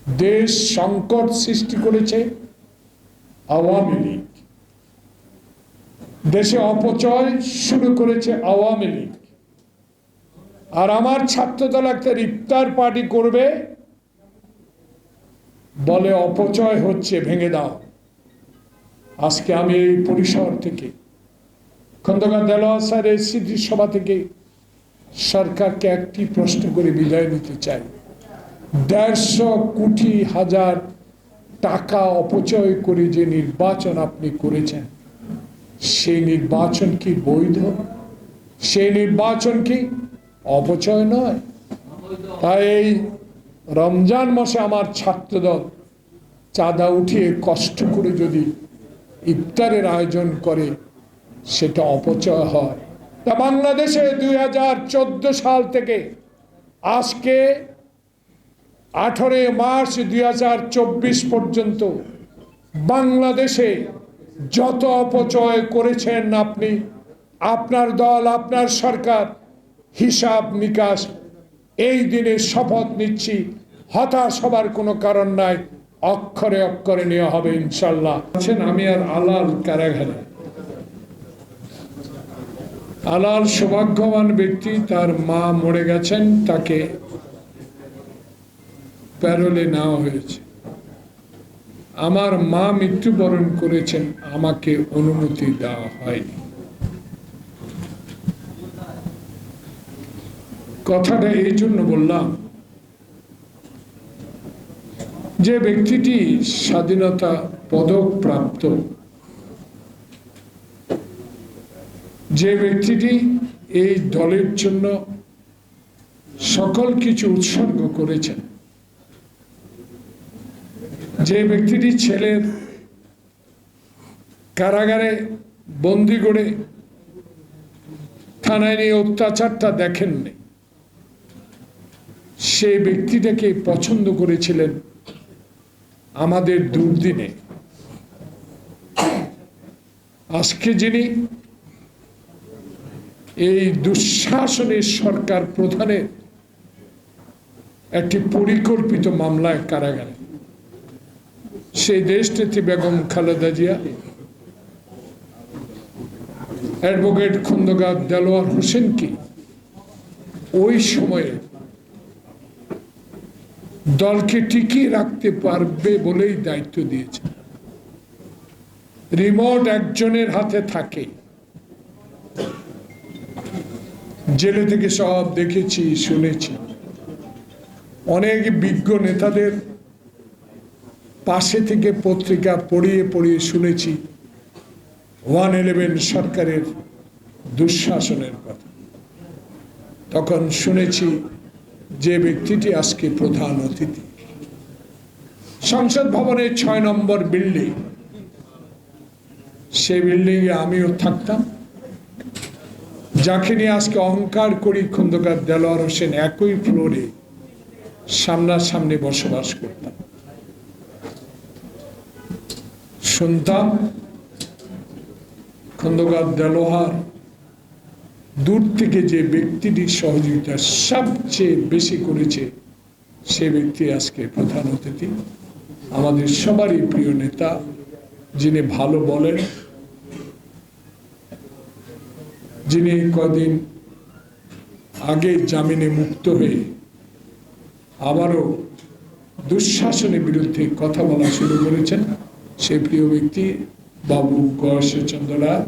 দেশ সংকট সৃষ্টি করেছে আওয়ামী লীগ, দেশে অপচয় শুরু করেছে আওয়ামী লীগ। আর আমার ছাত্রদল একটা ইফতার পার্টি করবে বলে অপচয় হচ্ছে, ভেঙে দাও। আজকে আমি এই পরিসর থেকে খন্দকার দেলোয়ার স্যারের স্মৃতিসভা থেকে সরকারকে একটি প্রশ্ন করে বিদায় নিতে চাই। 150 কোটি হাজার টাকা অপচয় করে যে নির্বাচন আপনি করেছেন, সেই নির্বাচন কি বৈধ? সেই নির্বাচন কি অপচয় নয়? তাই এই রমজান মাসে আমার ছাত্রদল চাঁদা উঠিয়ে কষ্ট করে যদি ইফতারের আয়োজন করে, সেটা অপচয় হয়। তা বাংলাদেশে 2014 সাল থেকে আজকে 18 মার্চ 2024 পর্যন্ত বাংলাদেশে যত অপচয় করেছেন আপনি, আপনার দল, আপনার সরকার, হিসাব নিকাশ এই দিনে শপথ নিচ্ছি, হতাশ হবার কোনো কারণ নাই। অক্ষরে অক্ষরে নেওয়া হবে ইনশাল্লাহ। আমি আর আলাল কারাগারে। আলাল সৌভাগ্যবান ব্যক্তি, তার মা মরে গেছেন, তাকে প্যারোলে নেওয়া হয়েছে। আমার মা মৃত্যুবরণ করেছেন, আমাকে অনুমতি দেওয়া হয়নি। কথাটা এই জন্য বললাম যে ব্যক্তিটি স্বাধীনতা পদক প্রাপ্ত, যে ব্যক্তিটি এই দলের জন্য সকল কিছু উৎসর্গ করেছেন, যে ব্যক্তিটি ছেলের কারাগারে বন্দি করে থানায় নিয়ে অত্যাচারটা দেখেননি, সেই ব্যক্তিটাকে পছন্দ করেছিলেন আমাদের দুর্দিনে। আজকে যিনি এই দুঃশাসনের সরকার প্রধানের একটি পরিকল্পিত মামলায় কারাগারে, সেই দেশনেত্রী বেগম খালেদা জিয়া, অ্যাডভোকেট খন্দকার দেলোয়ার হোসেনকে ওই সময়ে দলকে টিকিয়ে রাখতে পারবে বলেই দায়িত্ব দিয়েছে। রিমোট একজনের হাতে থাকে। জেলে থেকে সব দেখেছি, শুনেছি। অনেক বিজ্ঞ নেতাদের পাশে থেকে পত্রিকা পড়িয়ে পড়িয়ে শুনেছি 111 সরকারের দুঃশাসনের কথা। তখন শুনেছি যে ব্যক্তিটি আজকে প্রধান অতিথি, সংসদ ভবনের 6 নম্বর বিল্ডিং, সেই বিল্ডিং এ আমিও থাকতাম। যাকে নিয়ে আজকে অহংকার করি, খন্দকার দেলোয়ার হোসেন, একই ফ্লোরে সামনাসামনি বসবাস করতাম। শুনতাম খন্দকার দেলোয়ার দূর থেকে যে ব্যক্তিটির সহযোগিতা সবচেয়ে বেশি করেছে, সে ব্যক্তি আজকে প্রধান অতিথি, আমাদের সবারই প্রিয় নেতা, যিনি ভালো বলেন, যিনি কদিন আগে জামিনে মুক্ত হয়ে আবারও দুঃশাসনের বিরুদ্ধে কথা বলা শুরু করেছেন, সেই প্রিয় ব্যক্তি বাবু গয়েশ্বর চন্দ্র রায়।